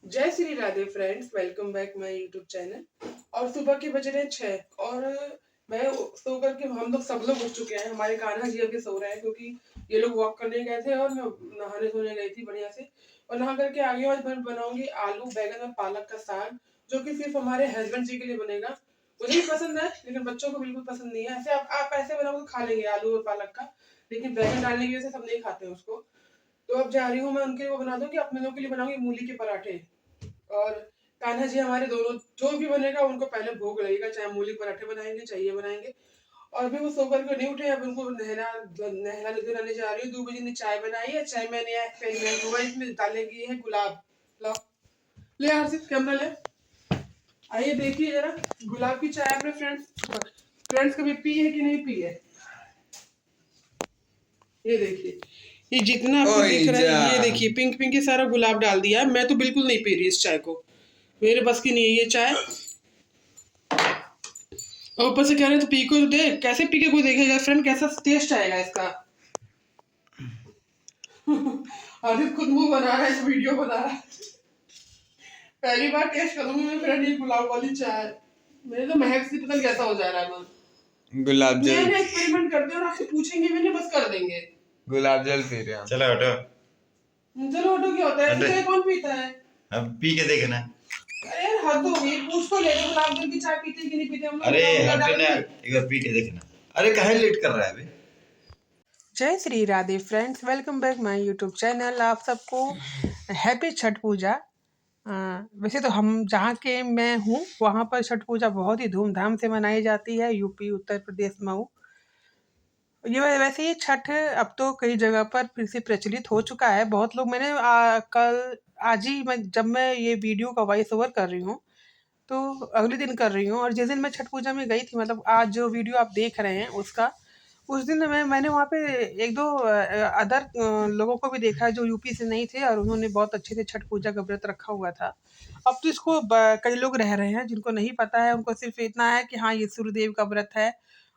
जय Shri Radhe friends, welcome back my YouTube channel. और सुबह के बज रहे हैं 6 और मैं सो करके हम लोग सब लोग उठ चुके हैं। हमारे कान्हा जी अभी सो रहे हैं क्योंकि ये लोग वॉक करने गए थे और मैं नहाने धोने गई थी बढ़िया से। और नहा करके आगे आज मैं बनाऊंगी आलू बैगन और पालक का साग, जो कि सिर्फ हमारे हस्बैंड जी के लिए बनेगा। मुझे भी पसंद है लेकिन बच्चों को बिल्कुल पसंद नहीं है। ऐसे आप ऐसे बनाओ तो खा लेंगे आलू और पालक का, लेकिन बैगन डालने की वजह से सब नहीं खाते हैं उसको। तो अब जा रही हूँ मैं उनके लिए वो बना दूंगी, अपने लोगों के लिए बनाऊंगी मूली के पराठे। और कान्हा जी हमारे दोनों जो भी बनेगा उनको पहले भोग लगेगा, चाहे मूली पराठे बनाएंगे चाहे ये बनाएंगे। और भी वो सोकर के नहीं उठे, अब उनको नहलाने धुलाने जा रही हूँ। 2 बजे ने चाय बनाई है। चाय में नया एक्सपेरिमेंट हुआ, इसमें डालेंगे है गुलाब। लो ले हर्षित, कैमरा ले। आइए देखिए जरा, गुलाब की चाय अपने फ्रेंड्स कभी पी है कि नहीं पी है। ये देखिए, ये जितना आपको दिख रहा है, ये देखिए पिंक पिंक ही सारा गुलाब डाल दिया है। मैं तो बिल्कुल नहीं पी रही इस चाय को, मेरे बस की नहीं है ये चाय। और ऊपर से कह रहे हैं तो पी को तो दे, कैसे पी के कोई देखेगा फ्रेंड, कैसा टेस्ट आएगा इसका। आदित्य खुद मुंह बना रहा है, इस वीडियो बना रहा है। पहली बार टेस्ट करूंगी मैं फ्रेंड ये गुलाब वाली चाय। मेरे तो महक से पता नहीं कैसा हो जा रहा है मन। गुलाब जल नया एक्सपेरिमेंट करते हैं और आपसे पूछेंगे भी नहीं, बस कर देंगे। गुलाब जल पी रहे हैं। चलो हटो। चलो ऑटो क्या होता है, ऐसी चाय कौन पीता है। अब पी के देखना। अरे यार हद हो गई, पूछ तो ले गुलाब जल की चाय पीते कि नहीं पीते हम लोग। अरे हटो ना, एक बार पी के देखना। अरे काहे लेट कर रहा है अभी। जय Shri Radhe friends, welcome back my YouTube channel. आप सबको हैप्पी छठ पूजा। वैसे तो हम जहाँ के मैं हूँ वहाँ पर छठ पूजा बहुत ही धूमधाम से मनाई जाती है, यूपी उत्तर प्रदेश मऊ। ये वैसे ये छठ अब तो कई जगह पर फिर से प्रचलित हो चुका है। बहुत लोग मैंने कल आज ही जब मैं ये वीडियो का वॉइस ओवर कर रही हूँ तो अगले दिन कर रही हूँ, और जिस दिन मैं छठ पूजा में गई थी, मतलब आज जो वीडियो आप देख रहे हैं उसका, उस दिन मैंने वहाँ पे एक दो अदर लोगों को भी देखा जो यूपी से नहीं थे, और उन्होंने बहुत अच्छे से छठ पूजा का व्रत रखा हुआ था। अब तो इसको कई लोग रह रहे हैं जिनको नहीं पता है, उनको सिर्फ इतना है कि हाँ ये सूर्यदेव का व्रत है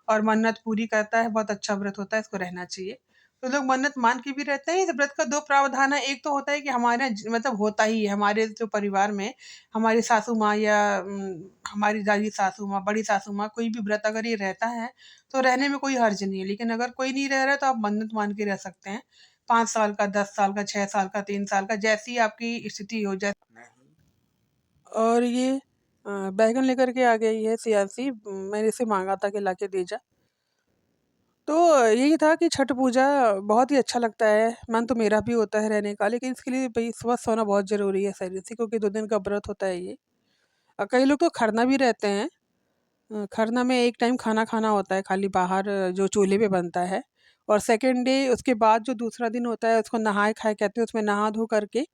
और मन्नत पूरी करता है, बहुत अच्छा व्रत होता है, इसको रहना चाहिए। तो लोग मन्नत मान के भी रहते हैं। इस व्रत का दो प्रावधान है, एक तो होता है कि हमारे मतलब होता ही है हमारे जो परिवार में, हमारी सासू माँ या हमारी दादी सासू माँ, बड़ी सासू माँ, कोई भी व्रत अगर ये रहता है तो रहने में कोई हर्ज नहीं है। लेकिन अगर कोई नहीं रह रहा है तो आप मन्नत मान के रह सकते हैं। 5 साल का, 10 साल का, 6 साल का, 3 साल का, जैसी आपकी स्थिति हो जाए। और ये बैगन लेकर के आ गई है सियासी, मैंने इसे मांगा था कि लाके दे जा। तो यही था कि छठ पूजा बहुत ही अच्छा लगता है, मन तो मेरा भी होता है रहने का, लेकिन इसके लिए भई स्वस्थ होना बहुत ज़रूरी है शरीर से, क्योंकि 2 दिन का व्रत होता है ये। कई लोग तो खरना भी रहते हैं। खरना में एक टाइम खाना खाना होता है खाली बाहर, जो चूल्हे पे बनता है। और सेकंड डे उसके बाद जो दूसरा दिन होता है उसको नहाए-खाए कहते हैं, उसमें नहा धो करके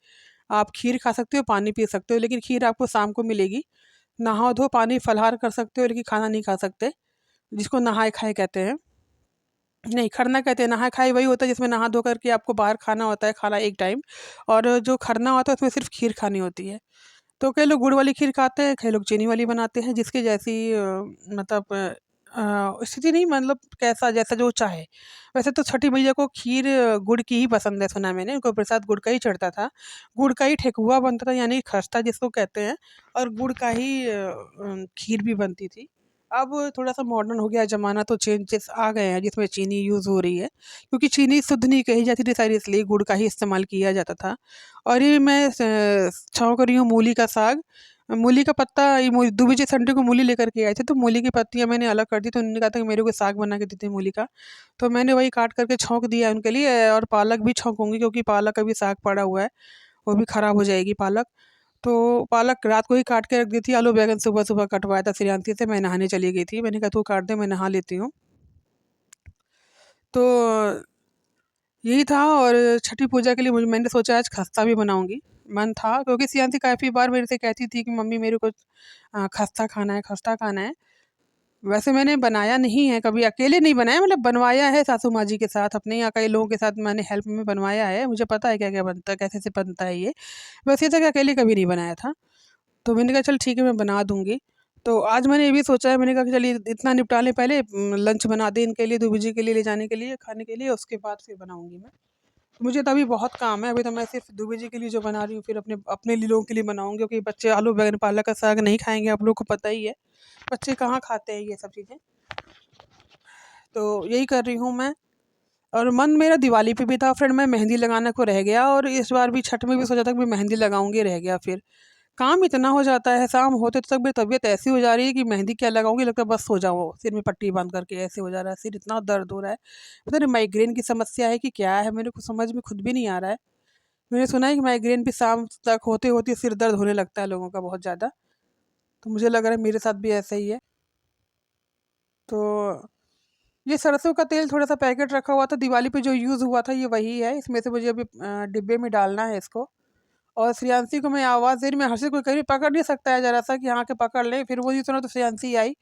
आप खीर खा सकते हो, पानी पी सकते हो, लेकिन खीर आपको शाम को मिलेगी। नहा धो पानी फलाहार कर सकते हो लेकिन खाना नहीं खा सकते, जिसको नहाए-खाए कहते हैं। नहीं, खरना कहते हैं, नहाए-खाए वही होता है जिसमें नहा धो करके आपको बाहर खाना होता है खाना एक टाइम, और जो खरना होता है उसमें सिर्फ़ खीर खानी होती है। तो कई लोग गुड़ वाली खीर खाते हैं, कई लोग चीनी वाली बनाते हैं, जिसकी जैसी मतलब स्थिति नहीं, मतलब कैसा जैसा जो चाहे। वैसे तो छठी मैया को खीर गुड़ की ही पसंद है, सुना है मैंने, उनको प्रसाद गुड़ का ही चढ़ता था। गुड़ का ही ठेकुआ बनता था, यानी खस्ता जिसको कहते हैं, और गुड़ का ही खीर भी बनती थी। अब थोड़ा-सा मॉडर्न हो गया है ज़माना, तो चेंजेस आ गए हैं जिसमें चीनी यूज़ हो रही है, क्योंकि चीनी शुद्ध नहीं कही जाती थी शायद, इसलिए गुड़ का ही इस्तेमाल किया जाता था। और ये मैं छौंक रही हूँ मूली का साग। मूली का पत्ता, ये 2 बजे संडे को मूली लेकर के आए थे, तो मूली की पत्तियाँ मैंने अलग कर दी, तो उन्होंने कहा था कि मेरे को साग बना के दीजिए मूली का। तो मैंने वही काट करके छौंक दिया उनके लिए, और पालक भी छौंकूँगी क्योंकि पालक का भी साग पड़ा हुआ है, वो भी खराब हो जाएगी पालक। तो पालक रात को ही काट के रख दी थी, आलू बैंगन सुबह-सुबह कटवाया था श्रेयांशी से, मैं नहाने चली गई थी। मैंने कहा तू काट दे, मैं नहा लेती हूँ। तो यही था, और छठी पूजा के लिए मैंने सोचा आज खस्ता भी बनाऊँगी। मन था क्योंकि सियांशी काफ़ी बार मेरे से कहती थी कि मम्मी मेरे को खस्ता खाना है, खस्ता खाना है। वैसे मैंने बनाया नहीं है कभी, अकेले नहीं बनाया, मतलब बनवाया है सासू माँ जी के साथ, अपने यहाँ कई लोगों के साथ मैंने हेल्प में बनवाया है। मुझे पता है क्या-क्या बनता है, कैसे से बनता है ये। वैसे तो अकेले कभी नहीं बनाया था। तो मैंने कहा चल ठीक है मैं बना दूँगी। तो आज मैंने ये भी सोचा है, मैंने कहा कि चलिए इतना निपटा लें पहले, लंच बना दें इनके लिए, 2 बजे के लिए ले जाने के लिए, खाने के लिए, उसके बाद फिर बनाऊँगी मैं। मुझे तो अभी बहुत काम है, अभी तो मैं सिर्फ़ दुबे जी के लिए जो बना रही हूँ, फिर अपने अपने लिए लोगों के लिए बनाऊँगी, क्योंकि बच्चे आलू बैंगन पालक का साग नहीं खाएँगे, आप लोग को पता ही है। बच्चे कहाँ खाते हैं ये सब चीज़ें। तो यही कर रही हूँ मैं। और मन मेरा दिवाली पे भी था फ्रेंड, मैं मेहंदी लगाने को रह गया, और इस बार भी छठ में भी सोचा था कि मैं मेहंदी लगाऊँगी, रह गया फिर। काम इतना हो जाता है, शाम होते तक मेरी तबीयत ऐसी हो जा रही है कि मेहंदी क्या लगाऊँगी, लगता है बस सो जाऊँ, सिर में पट्टी बाँध करके ऐसे हो जा रहा है, सिर इतना दर्द हो रहा है। पता नहीं माइग्रेन की समस्या है कि क्या है, मेरे को समझ में खुद भी नहीं आ रहा है। मैंने सुना है कि माइग्रेन भी शाम तक होते-होते सिर दर्द होने लगता है लोगों का बहुत ज़्यादा, तो मुझे लग रहा है मेरे साथ भी ऐसा ही है। तो ये सरसों का तेल थोड़ा-सा पैकेट रखा हुआ था, दिवाली पे जो यूज़ हुआ था ये वही है, इसमें से मुझे अभी डिब्बे में डालना है इसको। और श्रेयांशी को मैं आवाज़ दे रही, मैं हर्षित को कह रही पकड़ नहीं सकता है ज़रा-सा कि हाँ, के पकड़ ले, फिर वो जी सुना तो श्रेयांशी आई,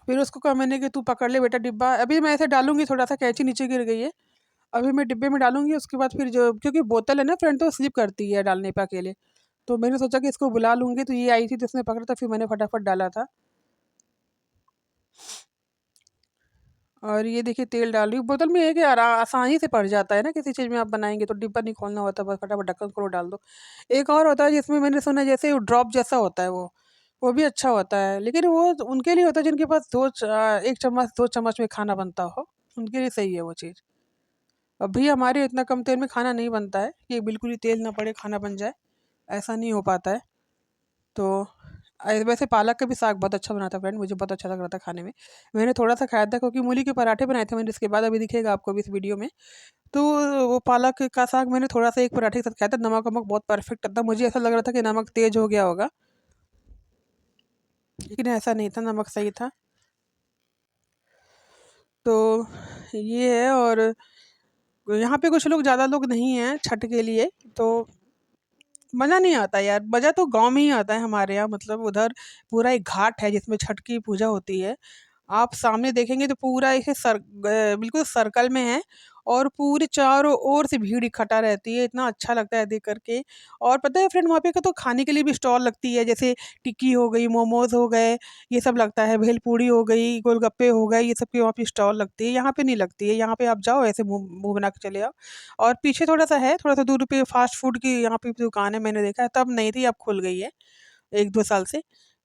फिर उसको कहा मैंने कि तू पकड़ ले बेटा डिब्बा, अभी मैं ऐसे डालूँगी, थोड़ा-सा कैंची नीचे गिर गई है, अभी मैं डिब्बे में डालूँगी, उसके बाद फिर जो क्योंकि बोतल है ना फ्रेंड, तो स्लिप करती है डालने पे अकेले। तो मैंने सोचा कि इसको बुला लूँगी, तो ये आई थी तो इसने पकड़ा, था फिर मैंने फटाफट डाला था। और ये देखिए तेल डाल रही हूँ, बोतल में ये है कि आसानी से पड़ जाता है ना, किसी चीज़ में आप बनाएँगे तो डिब्बा नहीं खोलना होता, बस फटाफट ढक्कन खोलो डाल दो। एक और होता है जिसमें मैंने सुना है जैसे वो ड्रॉप जैसा होता है वो भी अच्छा होता है, लेकिन वो तो उनके लिए होता है जिनके पास 1 चम्मच 2 चम्मच में खाना बनता हो, उनके लिए सही है वो चीज़। अभी हमारे इतना कम तेल में खाना नहीं बनता है कि बिल्कुल ही तेल ना पड़े खाना बन जाए, ऐसा नहीं हो पाता है। तो वैसे पालक का भी साग बहुत अच्छा बना था फ्रेंड, मुझे बहुत अच्छा लग रहा था खाने में। मैंने थोड़ा-सा खाया था क्योंकि मूली के पराठे बनाए थे मैंने, इसके बाद अभी दिखेगा आपको भी इस वीडियो में। तो वो पालक का साग मैंने थोड़ा-सा एक पराठे के साथ खाया था, नमक-वमक बहुत परफेक्ट था, मुझे ऐसा लग रहा था कि नमक तेज़ हो गया होगा, लेकिन ऐसा नहीं था, नमक सही था। तो ये है। और यहाँ पे कुछ लोग ज़्यादा लोग नहीं हैं छठ के लिए, तो मज़ा नहीं आता यार, मज़ा तो गाँव में ही आता है हमारे यहाँ, मतलब उधर पूरा एक घाट है जिसमें छठ की पूजा होती है। आप सामने देखेंगे तो पूरा ऐसे बिल्कुल सर्कल में है, और पूरे चारों ओर से भीड़ इकट्ठा रहती है, इतना अच्छा लगता है देख कर के। और पता है फ्रेंड, वहाँ पे का तो खाने के लिए भी स्टॉल लगती है, जैसे टिक्की हो गई, मोमोज़ हो गए, ये सब लगता है, भेलपूरी हो गई, गोलगप्पे हो गए, ये सब की वहाँ पे स्टॉल लगती है, यहाँ पे नहीं लगती है। यहाँ पे आप जाओ ऐसे मुँह मुँह बना के चले आओ। और पीछे थोड़ा-सा है, थोड़ा-सा दूर पे फ़ास्ट फ़ूड की यहाँ पे दुकान है, मैंने देखा है, तब नहीं थी, अब खुल गई है 1-2 साल से,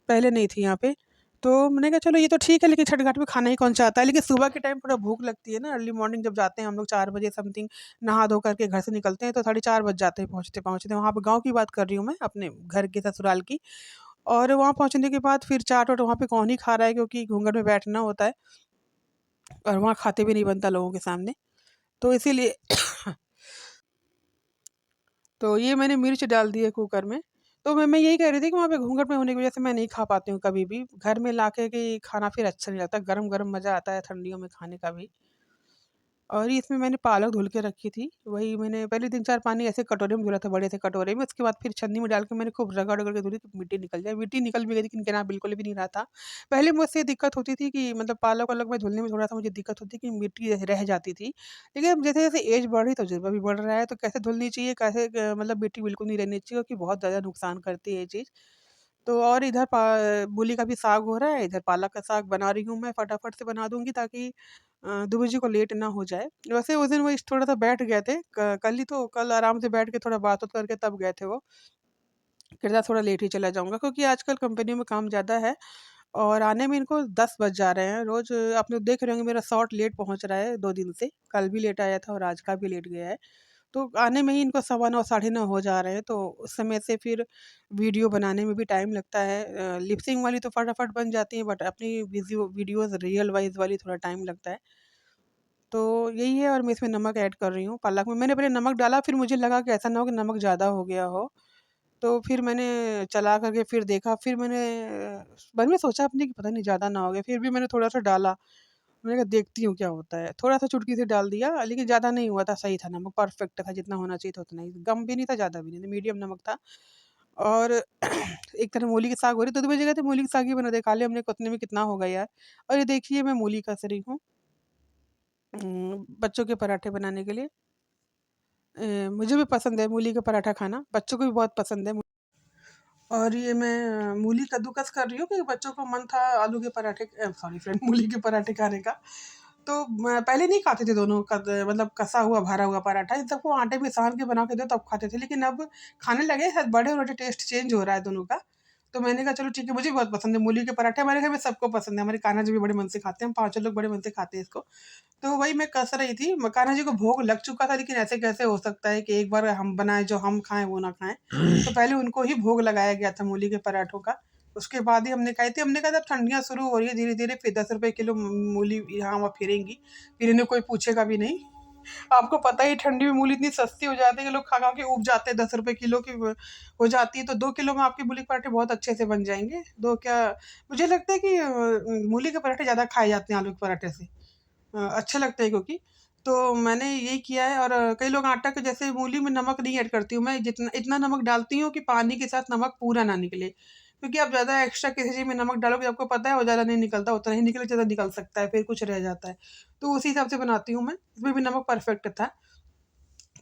पहले नहीं थी यहाँ पे। तो मैंने कहा चलो ये तो ठीक है, लेकिन छठ घाट पे खाना ही कौन चाहता है, लेकिन सुबह के टाइम थोड़ा भूख लगती है ना, अर्ली मॉर्निंग जब जाते हैं हम लोग 4 बजे समथिंग, नहा धो करके घर से निकलते हैं तो साढ़े 4 बज जाते हैं पहुँचते-पहुँचते। वहाँ पे गाँव की बात कर रही हूँ मैं, अपने घर के ससुराल की। और वहाँ पहुँचने के बाद फिर चाट-वाट वहाँ पे कौन ही खा रहा है, क्योंकि घूँघट में बैठना होता है, और वहाँ खाते भी नहीं बनता लोगों के सामने। तो इसीलिए तो ये मैंने मिर्च डाल दी है कुकर में। तो मैं यही कह रही थी कि वहाँ पे घूँघट में होने की वज़ह से मैं नहीं खा पाती हूँ कभी भी। घर में लाके के खाना फिर अच्छा नहीं लगता, गरम-गरम मज़ा आता है ठंडियों में खाने का भी। और इसमें मैंने पालक धुल के रखी थी, वही मैंने पहले 3-4 पानी ऐसे कटोरे में धुला था, बड़े से कटोरे में, उसके बाद फिर छन्नी में डाल के मैंने खूब रगड़-रगड़ के धुली कि मिट्टी निकल जाए। मिट्टी निकल भी गई, लेकिन गिना बिल्कुल भी नहीं रहा था। पहले मुझसे दिक्कत होती थी कि मतलब पालक-वालक में धुलने में थोड़ा-सा मुझे दिक्कत होती कि मिट्टी रह जाती थी। लेकिन अब जैसे-जैसे ऐज बढ़ रही, तजुर्बा भी बढ़ रहा है, तो कैसे धुलनी चाहिए, कैसे मतलब मिट्टी बिल्कुल नहीं रहनी चाहिए, क्योंकि बहुत ज़्यादा नुकसान करती है ये चीज़। तो और इधर मूली का भी साग हो रहा है, इधर पालक का साग बना रही हूँ मैं, फटाफट से बना दूँगी ताकि दुबे जी को लेट ना हो जाए। वैसे उस दिन वो थोड़ा-सा बैठ गए थे, क कल ही तो कल आराम से बैठ के थोड़ा बात-वात करके तब गए थे वो। कहता थोड़ा लेट ही चला जाऊँगा, क्योंकि आजकल कंपनियों में काम ज़्यादा है, और आने में इनको 10 बज जा रहे हैं। रोज़ आप लोग देख रहे होंगे मेरा शॉट लेट पहुँच रहा है 2 दिन से, कल भी लेट आया था और आज का भी लेट गया है। तो आने में ही इनको सवा 9 साढ़े 9 हो जा रहे हैं, तो उस समय से फिर वीडियो बनाने में भी टाइम लगता है। लिप सिंक वाली तो फटाफट बन जाती है, बट अपनी वीडियोज़ रियल वाइज़ वाली थोड़ा टाइम लगता है। तो यही है, और मैं इसमें नमक ऐड कर रही हूँ पालक में। मैंने पहले नमक डाला, फिर मुझे लगा कि ऐसा ना हो कि नमक ज़्यादा हो गया हो। तो फिर मैंने चला करके फिर देखा, फिर मैंने मन में सोचा अपने कि पता नहीं ज़्यादा ना हो गया, फिर भी मैंने थोड़ा-सा डाला। मैंने कहा देखती हूँ क्या होता है। थोड़ा-सा चुटकी से डाल दिया, लेकिन ज़्यादा नहीं हुआ था, सही था नमक, परफेक्ट था, जितना होना चाहिए था उतना ही। कम भी नहीं था, ज़्यादा भी नहीं था, मीडियम नमक था। और एक तरफ मूली की साग हो रही, तो 2 बजे गए थे मूली की साग ही बना दे, खा लिया हमने, उतने में कितना हो गया यार। और ये देखिए मैं मूली कस रही हूँ बच्चों के पराठे बनाने के लिए। मुझे भी पसंद है मूली का पराठा खाना, बच्चों को भी बहुत पसंद है। और ये मैं मूली कद्दूकस कर रही हूँ, क्योंकि बच्चों को मन था आलू के पराठे सॉरी फ्रेंड मूली के पराठे खाने का। तो पहले नहीं खाते थे दोनों मतलब कसा हुआ भरा हुआ पराठा, इन सबको आटे में सान के बना के दो तब खाते थे, लेकिन अब खाने लगे, शायद बड़े हो रहे, टेस्ट चेंज हो रहा है दोनों का। तो मैंने कहा चलो ठीक है, मुझे बहुत पसंद है मूली के पराठे, हमारे घर में सबको पसंद है, हमारे कान्हा जी भी बड़े मन से खाते हैं, हम पाँचों लोग बड़े मन से खाते हैं इसको। तो वही मैं कस रही थी, कान्हा जी को भोग लग चुका था, लेकिन ऐसे कैसे हो सकता है कि एक बार हम बनाएँ, जो हम खाएँ वो ना खाएँ। तो पहले उनको ही भोग लगाया गया था मूली के पराठों का, उसके बाद ही हमने खाई थी। हमने कहा जब ठंडियाँ शुरू हो रही है धीरे-धीरे, फिर 10 रुपए किलो मूली यहाँ-वहाँ फिरेंगी, फिर इन्हें कोई पूछेगा भी नहीं। आपको पता ही ठंडी में मूली इतनी सस्ती हो जाती है कि लोग खा-खा के ऊब जाते हैं, 10 रुपए किलो की हो जाती है, तो 2 किलो में आपके मूली के पराठे बहुत अच्छे से बन जाएँगे। 2 क्या, मुझे लगता है कि मूली के पराठे ज़्यादा खाए जाते हैं आलू के पराठे से। अच्छे लगते हैं क्योंकि, तो मैंने यही किया है। और कई लोग आटा के जैसे मूली में नमक नहीं ऐड करती हूँ, मैं जितना इतना नमक डालती हूँ कि पानी के साथ नमक पूरा ना निकले। क्योंकि आप ज़्यादा एक्स्ट्रा किसी चीज़ में नमक डालोगे, आपको पता है वो ज़्यादा नहीं निकलता, उतना ही निकले, ज़्यादा निकल सकता है, फिर कुछ रह जाता है। तो उसी हिसाब से बनाती हूँ मैं, इसमें भी नमक परफेक्ट था,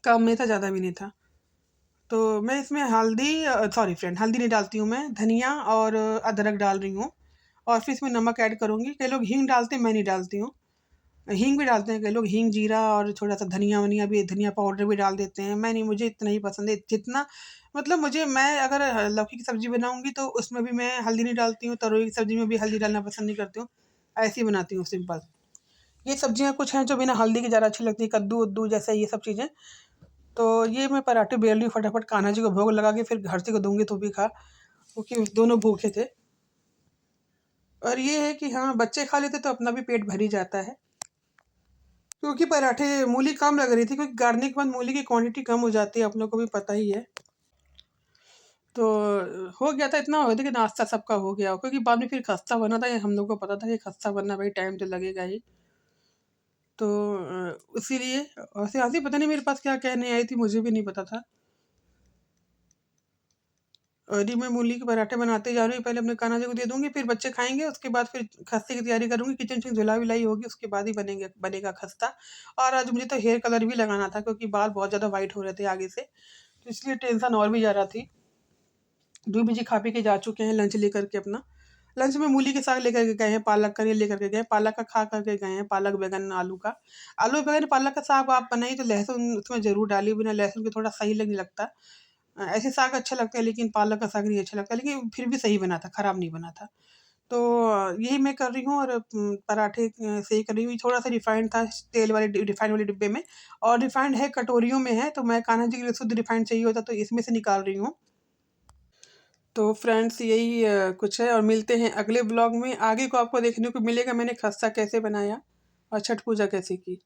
कम नहीं था, ज़्यादा भी नहीं था। तो मैं इसमें हल्दी सॉरी फ्रेंड, हल्दी नहीं डालती हूँ मैं, धनिया और अदरक डाल रही हूँ, और फिर इसमें नमक ऐड करूँगी। कई लोग हींग डालते हैं, मैं नहीं डालती हूँ। हींग भी डालते हैं कई लोग, हींग, जीरा और थोड़ा-सा धनिया-वनिया भी, धनिया पाउडर भी डाल देते हैं। मैं नहीं, मुझे इतना ही पसंद है, जितना मतलब मुझे, मैं अगर लौकी की सब्ज़ी बनाऊँगी तो उसमें भी मैं हल्दी नहीं डालती हूँ, तरोई की सब्ज़ी में भी हल्दी डालना पसंद नहीं करती हूँ, ऐसे ही बनाती हूँ सिंपल। ये सब्ज़ियाँ कुछ हैं जो बिना हल्दी के ज़्यादा अच्छी लगती हैं, कद्दू-वद्दू जैसे ये सब चीज़ें। तो ये मैं पराठे बेल रही हूँ फटाफट, कान्हा जी को भोग लगा के फिर घर जी को दूँगी तो भी खा, क्योंकि दोनों भूखे थे। और ये है कि हाँ, बच्चे खा लेते तो अपना भी पेट भर ही जाता है। क्योंकि पराठे मूली कम लग रही थी, क्योंकि गाड़ने के बाद मूली की क्वांटिटी कम हो जाती है, आप लोग को भी पता ही है। तो हो गया था, इतना हो गया था कि नाश्ता सबका हो गया, क्योंकि बाद में फिर खस्ता बनना था, ये हम लोग को पता था कि खस्ता बनना भाई टाइम तो लगेगा ही। तो इसीलिए हँसी-हँसी पता नहीं मेरे पास क्या कहने आई थी, मुझे भी नहीं पता था। और ये मैं मूली के पराठे बनाते जा रही हूँ, पहले अपने कान्हा जी को दे दूँगी, फिर बच्चे खाएँगे, उसके बाद फिर खस्ते की तैयारी करूँगी, किचन-विचन धुलाई-वुलाई होगी, उसके बाद ही बनेगा खस्ता। और आज मुझे तो हेयर कलर भी लगाना था, क्योंकि बाल बहुत ज़्यादा व्हाइट हो रहे थे आगे से, तो इसलिए टेंशन और भी ज़्यादा थी। 2 बजे खा पी के जा चुके हैं लंच लेकर के अपना। लंच में मूली के साग लेकर के गए हैं, पालक का नहीं लेकर के गए, पालक का खा कर के गए हैं, पालक, बैंगन, आलू का। आलू, बैंगन, पालक का साग आप बनाइए तो लहसुन उसमें ज़रूर डालिए, बिना लहसुन के थोड़ा सही नहीं लगता। ऐसे साग अच्छा लगता है, लेकिन पालक का साग नहीं अच्छा लगता, लेकिन फिर भी सही बना था, खराब नहीं बना था। तो यही मैं कर रही हूँ, और पराठे सेंक रही हूँ। थोड़ा-सा रिफाइंड था तेल वाले रिफाइंड वाले डिब्बे में, और रिफाइंड है कटोरियों में है, तो मैं कान्हा जी के लिए शुद्ध रिफाइंड चाहिए होता तो इसमें से निकाल रही हूँ। तो फ्रेंड्स यही कुछ है, और मिलते हैं अगले ब्लॉग में। आगे को आपको देखने को मिलेगा मैंने खस्ता कैसे बनाया और छठ पूजा कैसे की।